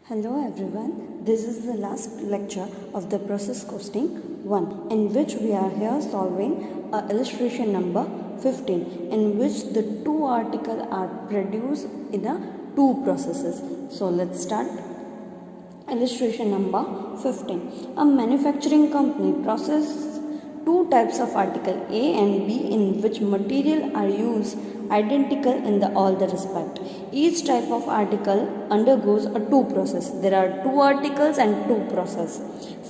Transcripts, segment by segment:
Hello everyone, this is the last lecture of the process costing 1 in which we are here solving illustration number 15 in which the two articles are produced in two processes. So let's start. Illustration number 15. A manufacturing company processes two types of article A and B in which material are used identical in all the respect. Each type of article undergoes a two process. There are two articles and two process,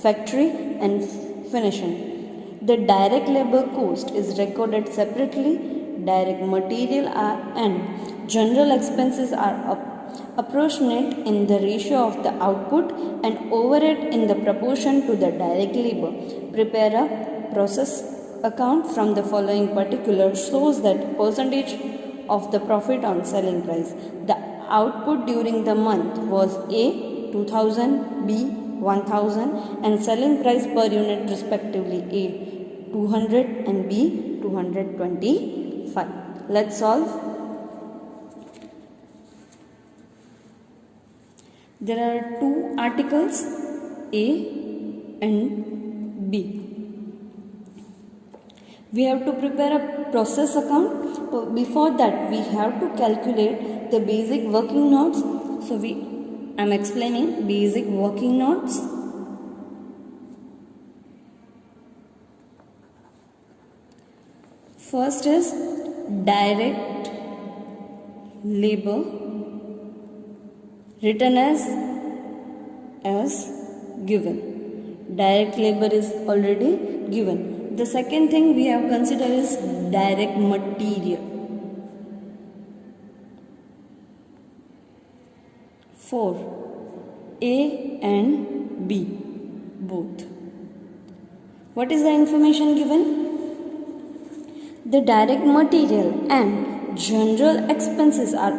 factory and finishing. The direct labor cost is recorded separately. Direct material and general expenses are apportionate in the ratio of the output and overhead in the proportion to the direct labor. Prepare a process account from the following particulars shows that percentage of the profit on selling price. The output during the month was A 2000, B 1000 and selling price per unit respectively A 200 and B 225. Let's solve. There are two articles A and B. We have to prepare a process account. Before that, we have to calculate the basic working notes. So I am explaining basic working notes. First is direct labor written as given. Direct labor is already given. The second thing we have considered is direct material. For A and B both. What is the information given? The direct material and general expenses are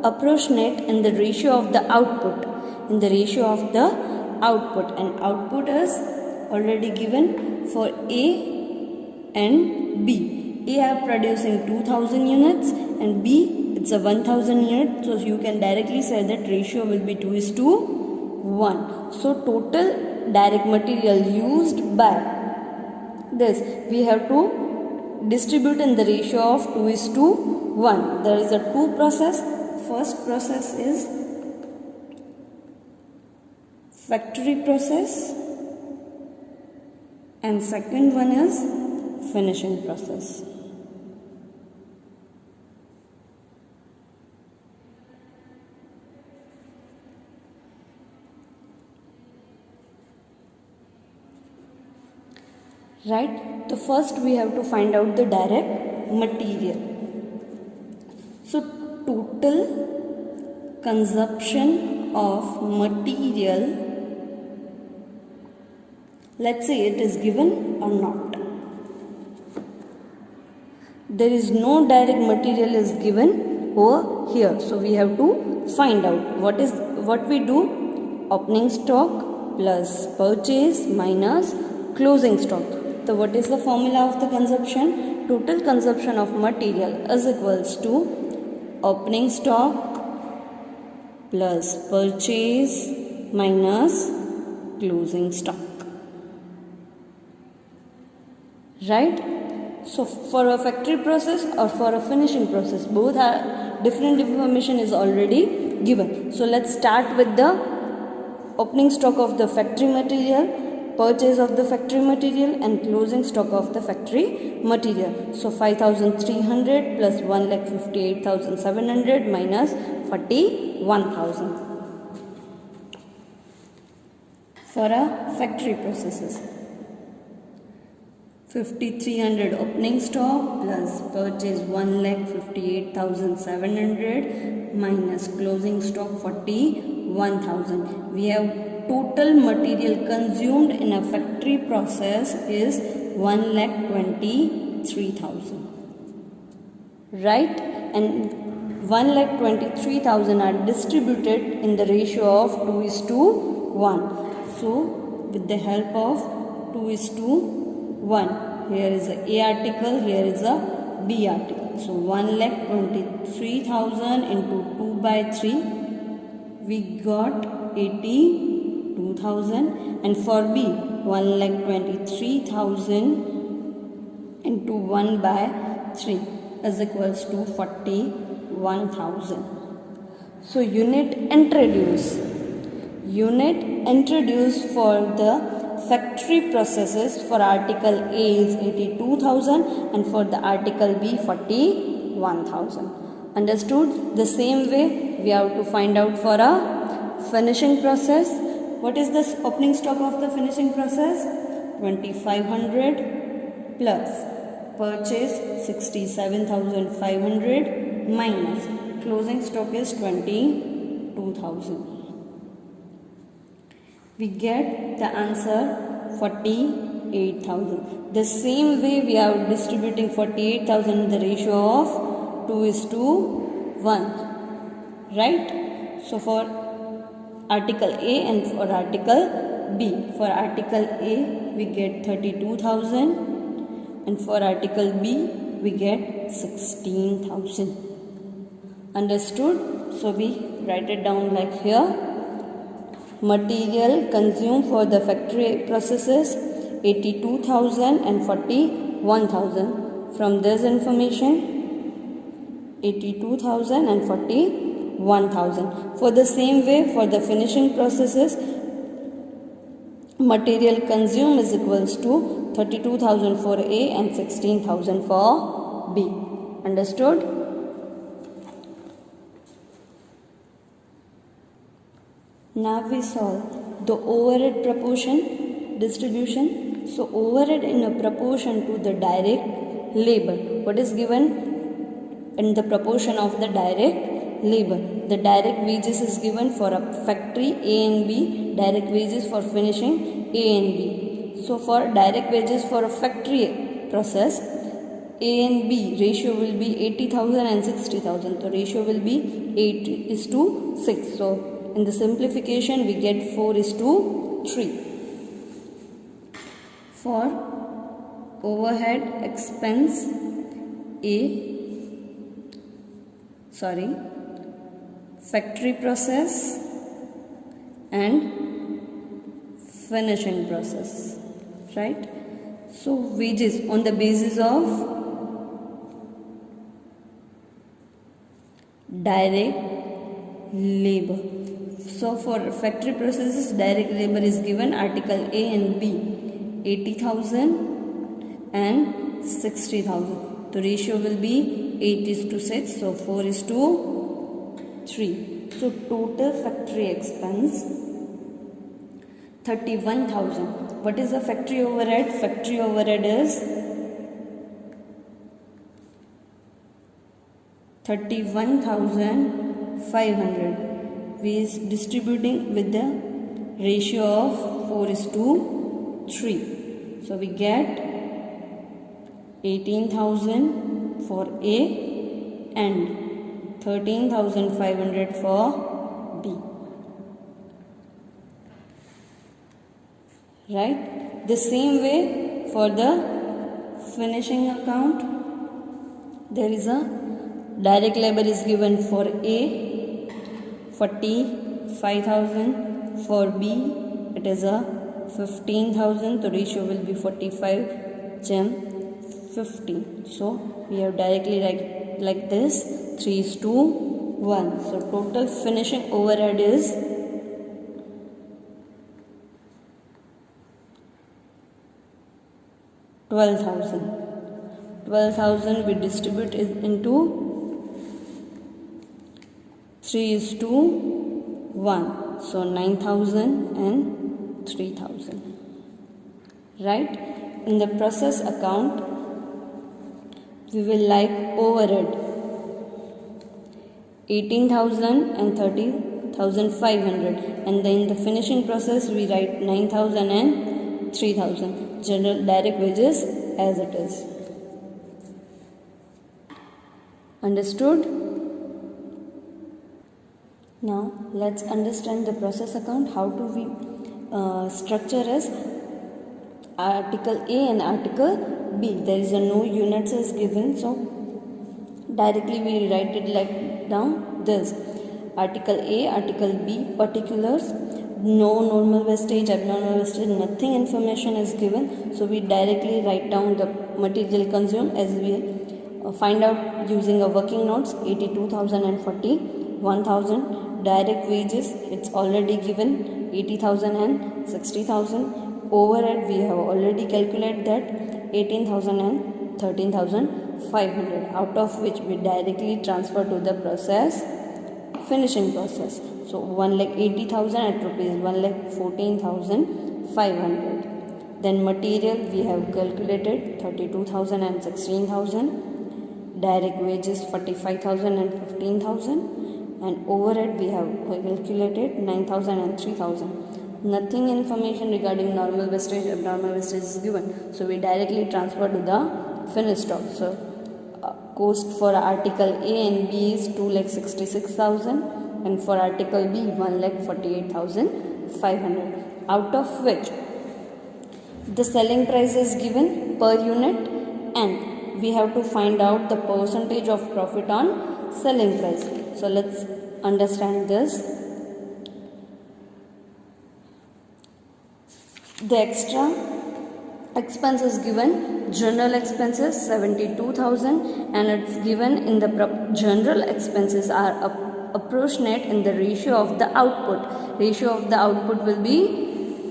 apportionate in the ratio of the output. In the ratio of the output, and output is already given for A and B. A are producing 2000 units and B it's a 1000 units. So you can directly say that ratio will be 2:1. So total direct material used by this we have to distribute in the ratio of 2:1. There is a two process. First process is factory process and second one is finishing process. Right? So first we have to find out the direct material. So total consumption of material, let's say it is given or not. There is no direct material is given over here. So we have to find out what we do. Opening stock plus purchase minus closing stock. So what is the formula of the consumption? Total consumption of material is equals to opening stock plus purchase minus closing stock. Right? So for a factory process or for a finishing process, both are different information is already given. So let's start with the opening stock of the factory material, purchase of the factory material and closing stock of the factory material. So 5300 plus 1,58,700 minus 41,000 for a factory processes. 5300 opening stock plus purchase 1,58,700 minus closing stock 41,000. We have total material consumed in a factory process is 1,23,000. Right? And 1,23,000 are distributed in the ratio of 2:1. So with the help of 2:1, here is a A article, here is a B article. So 1,23,000 into 2/3 we got 82,000, and for B 1,23,000 into 1 by 3 is equals to 41,000. So unit introduced for the factory processes for article A is 82,000 and for the article B 41,000. Understood? The same way we have to find out for a finishing process. What is this opening stock of the finishing process? 2,500 plus purchase 67,500 minus closing stock is 22,000. We get the answer 48,000. The same way we are distributing 48,000 in the ratio of 2:1, right? So for article A and for article B, for article A we get 32,000 and for article B we get 16,000. Understood? So we write it down like here. Material consumed for the factory processes 82,000 and 41,000. From this information 82,000 and 41,000. For the same way for the finishing processes, material consumed is equals to 32,000 for A and 16,000 for B. Understood? Now we solve the overhead proportion distribution. So overhead in a proportion to the direct labor. What is given in the proportion of the direct labor? The direct wages is given for a factory A and B, direct wages for finishing A and B. So for direct wages for a factory process, A and B ratio will be 80,000 and 60,000. The ratio will be 8:6. So in the simplification we get 4:3. For overhead expense factory process and finishing process, right? So wages on the basis of direct labor. So for factory processes, direct labor is given article A and B 80,000 and 60,000. The ratio will be 8:6. So 4:3. So total factory expense 31,000. What is the factory overhead? Factory overhead is 31,500. We is distributing with the ratio of 4:3. So we get 18,000 for A and 13,500 for B. Right? The same way for the finishing account, there is a direct labor is given for A 45,000, for B it is a 15,000. The ratio will be 45:15. So we have directly like this 3:1. So total finishing overhead is 12,000. 12,000 we distribute it into 3:1. So 9,000 and 3,000. Right? In the process account, we will like overhead 18,000 and 30,500, and then the finishing process we write 9,000 and 3,000. General direct wages as it is. Understood? Now let's understand the process account. How do we structure as article A and article B? There is a no units is given, so directly we write it like down this. Article A, Article B, particulars, no normal wastage, abnormal wastage, nothing information is given. So we directly write down the material consumed as we find out using a working notes. 82,040, 1,000. Direct wages, it's already given, 80,000 and 60,000. Overhead, we have already calculated that, 18,000 and 13,500, out of which we directly transfer to the process, finishing process. So 1,80,000 at rupees 1,14,500. Then material, we have calculated 32,000 and 16,000. Direct wages 45,000 and 15,000. And overhead, we have calculated 9,000 and 3,000. Nothing information regarding normal wastage, abnormal wastage is given. So we directly transfer to the finished stock. So cost for article A and B is 2,66,000, and for article B 1,48,500, out of which the selling price is given per unit, and we have to find out the percentage of profit on selling price. So let's understand this. The extra expense is given, general expenses 72,000, and it's given in the general expenses are approximate in the ratio of the output. Ratio of the output will be,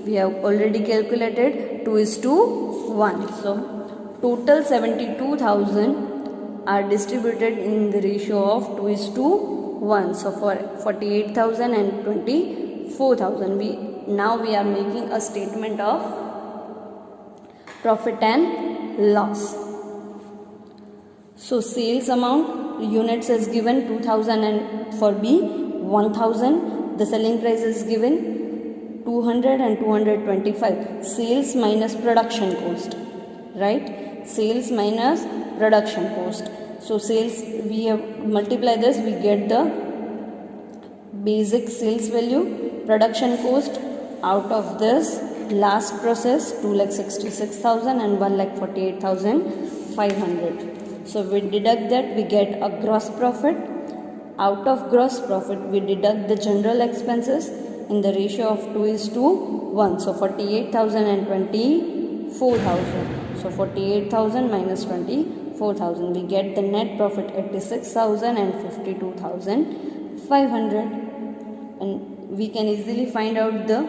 we have already calculated, 2:1. So total 72,000 are distributed in the ratio of 2:1. So for 48,000 and 24,000, we are making a statement of profit and loss. So sales amount, units is given 2,000, and for B 1,000. The selling price is given 200 and 225. Sales minus production cost, right? Sales minus production cost. So sales, we have multiply this, we get the basic sales value, production cost. Out of this, last process 2,66,000 and 1,48,500. So we deduct that, we get a gross profit. Out of gross profit, we deduct the general expenses in the ratio of 2:1. So 48,000 and 24,000. So 48,000 minus 24,000, we get the net profit 86,000 and 52,500. And we can easily find out the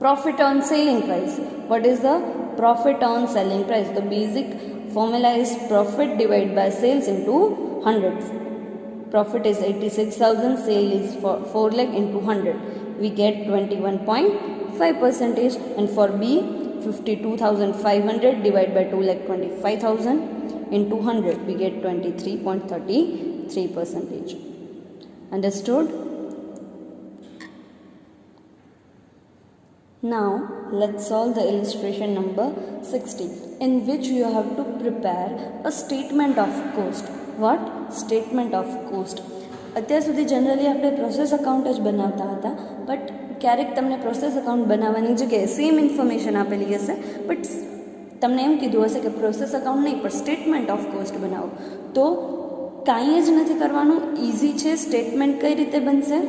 profit on selling price. What is the profit on selling price? The basic formula is profit divided by sales into 100. Profit is 86,000, sale is 4 lakh into 100. We get 21.5%. And for B, 52,500 divided by 2,25,000 into 100, we get 23.33%. Understood? Now let's solve the illustration number 60, in which you have to prepare a statement of cost. What? Statement of cost. અત્યાર સુધી generally આપણે process account જ બનાવતા હતા, but ક્યારેક તમને process account બનાવવાની જગ્યાએ સેમ ઇન્ફોર્મેશન આપેલી હશે, બટ તમને એમ કીધું હશે કે પ્રોસેસ અકાઉન્ટ નહીં પણ સ્ટેટમેન્ટ ઓફ કોસ્ટ બનાવો. તો કાંઈ જ નથી કરવાનું, ઇઝી છે. સ્ટેટમેન્ટ કઈ રીતે બનશે?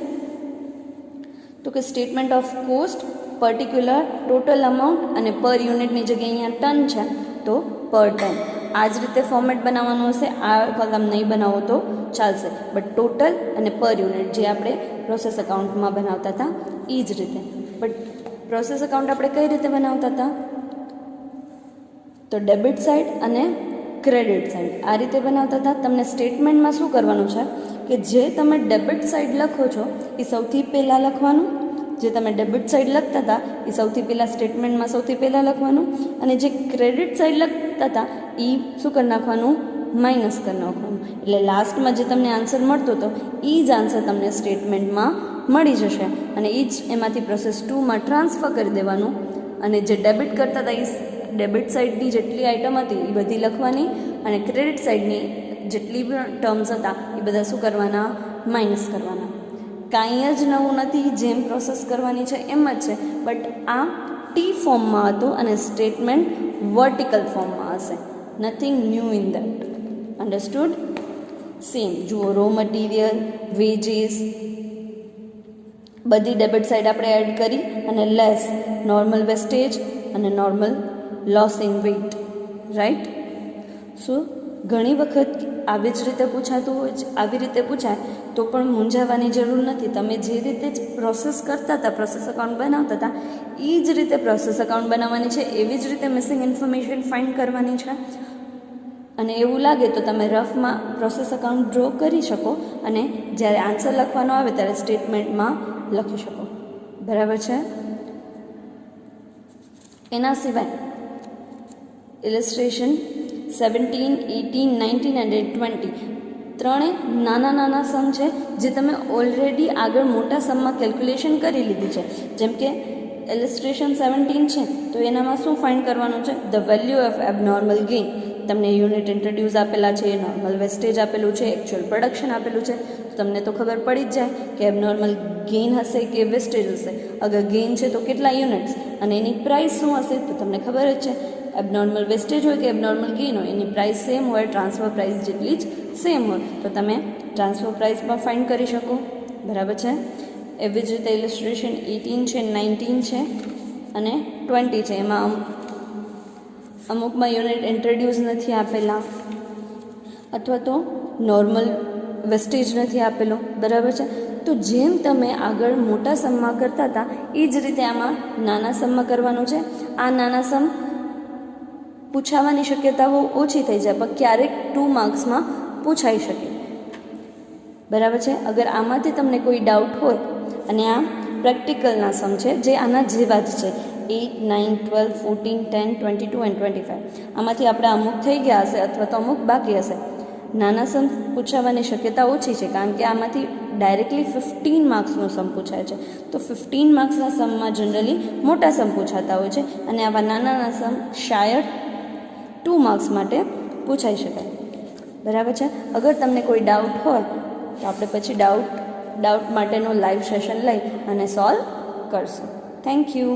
તો કે statement of cost, particular, total amount અને પર યુનિટની જગ્યાએ અહીંયા ટન છે તો પર ટન. આ જ રીતે ફોર્મેટ બનાવવાનું હશે. આ કોલમ નહીં બનાવો તો ચાલશે, બટ ટોટલ અને પર યુનિટ જે આપણે પ્રોસેસ અકાઉન્ટમાં બનાવતા હતા એ જ રીતે. બટ પ્રોસેસ અકાઉન્ટ આપણે કઈ રીતે બનાવતા હતા? તો ડેબિટ સાઇડ અને ક્રેડિટ સાઇડ આ રીતે બનાવતા હતા. તમને સ્ટેટમેન્ટમાં શું કરવાનું છે કે જે તમે ડેબિટ સાઇડ લખો છો એ સૌથી પહેલાં લખવાનું. જે તમે ડેબિટ સાઇડ લખતા હતા એ સૌથી પહેલાં સ્ટેટમેન્ટમાં સૌથી પહેલાં લખવાનું, અને જે ક્રેડિટ સાઇડ લખતા હતા એ શું કરી નાખવાનું? માઇનસ કરી નાખવાનું. એટલે લાસ્ટમાં જે તમને આન્સર મળતો હતો એ જ આન્સર તમને સ્ટેટમેન્ટમાં મળી જશે, અને એ જ એમાંથી પ્રોસેસ 2માં ટ્રાન્સફર કરી દેવાનું. અને જે ડેબિટ કરતા હતા એ ડેબિટ સાઇડની જેટલી આઇટમ હતી એ બધી લખવાની, અને ક્રેડિટ સાઇડની જેટલી પણ ટર્મ્સ હતા એ બધા શું કરવાના? માઇનસ કરવાના. કાંઈ જ નવું નથી, જેમ પ્રોસેસ કરવાની છે એમ જ છે, બટ આ ટી ફોર્મમાં હતું અને સ્ટેટમેન્ટ વર્ટિકલ ફોર્મમાં હશે. Nothing new in that. Understood? Same. જુઓ, રો મટીરિયલ, વેજીસ બધી ડેબિટ સાઇડ આપણે એડ કરી અને લેસ નોર્મલ વેસ્ટેજ અને normal loss in weight, right. So ઘણી વખત આવી જ રીતે પૂછાતું હોય છે. આવી રીતે પૂછાય તો પણ મૂંઝાવાની જરૂર નથી. તમે જે રીતે જ પ્રોસેસ કરતા હતા, પ્રોસેસ અકાઉન્ટ બનાવતા હતા, એ જ રીતે પ્રોસેસ અકાઉન્ટ બનાવવાની છે, એવી જ રીતે મિસિંગ ઇન્ફોર્મેશન ફાઇન્ડ કરવાની છે. અને એવું લાગે તો તમે રફમાં પ્રોસેસ અકાઉન્ટ ડ્રો કરી શકો અને જ્યારે આન્સર લખવાનો આવે ત્યારે સ્ટેટમેન્ટમાં લખી શકો. બરાબર છે. એના સિવાય ઇલિસ્ટ્રેશન 17, 18, 19 અને 20 ત્રણે નાના સમ છે જે તમે ઓલરેડી આગળ મોટા સમમાં કેલ્ક્યુલેશન કરી લીધી છે. જેમ કે ઇલિસ્ટ્રેશન 17 છે તો એનામાં શું ફાઇન્ડ કરવાનું છે? The value of abnormal gain. તમને યુનિટ ઇન્ટ્રોડ્યુસ આપેલા છે, નોર્મલ વેસ્ટેજ આપેલું છે, એકચ્યુઅલ પ્રોડક્શન આપેલું છે. તમને તો ખબર પડી જ જાય કે એબનોર્મલ ગેઇન હશે કે વેસ્ટેજ હશે. અગર ગેઇન છે તો કેટલા યુનિટ્સ અને એની પ્રાઇસ શું હશે તો તમને ખબર જ છે. એબનોર્મલ વેસ્ટેજ હોય કે એબનોર્મલ ગેઇન હોય, એની પ્રાઇસ સેમ હોય, ટ્રાન્સફર પ્રાઇસ જેટલી જ સેમ હોય, તો તમે ટ્રાન્સફર પ્રાઇસ પણ ફાઇન્ડ કરી શકો. બરાબર છે. એવી જ રીતે ઇલિસ્ટ્રેશન 18 છે, 19 છે અને 20 છે. એમાં અમુકમાં યુનિટ ઇન્ટ્રોડ્યુસ નથી આપેલા અથવા તો નોર્મલ વેસ્ટેજ નથી આપેલો. બરાબર છે. તો જેમ તમે આગળ મોટા સમમાં કરતા હતા એ જ રીતે આમાં નાના સમમાં કરવાનું છે. આ નાના સમ પૂછાવાની શક્યતાઓ ઓછી થઈ જાય પણ ક્યારેક 2 માર્ક્સમાં પૂછાઈ શકે. બરાબર છે. અગર આમાંથી તમને કોઈ ડાઉટ હોય અને આ પ્રેક્ટિકલના સમ છે જે આના જેવા જ છે 8, 9, 12, 14, 10, 22 એન્ડ 25. આમાંથી આપણે અમુક થઈ ગયા હશે અથવા તો અમુક બાકી હશે. નાના સમ પૂછાવાની શક્યતા ઓછી છે કારણ કે આમાંથી ડાયરેક્ટલી 15 માર્ક્સનો સમ પૂછાય છે. તો 15 માર્ક્સના સમમાં જનરલી મોટા સમ પૂછાતા હોય છે અને આવા નાના સમ શાયદ 2 માર્ક્સ માટે પૂછાઈ શકાય. બરાબર છે. અગર તમને કોઈ ડાઉટ હોય તો આપણે પછી ડાઉટ માટેનો લાઈવ સેશન લઈ અને સોલ્વ કરશું. Thank you.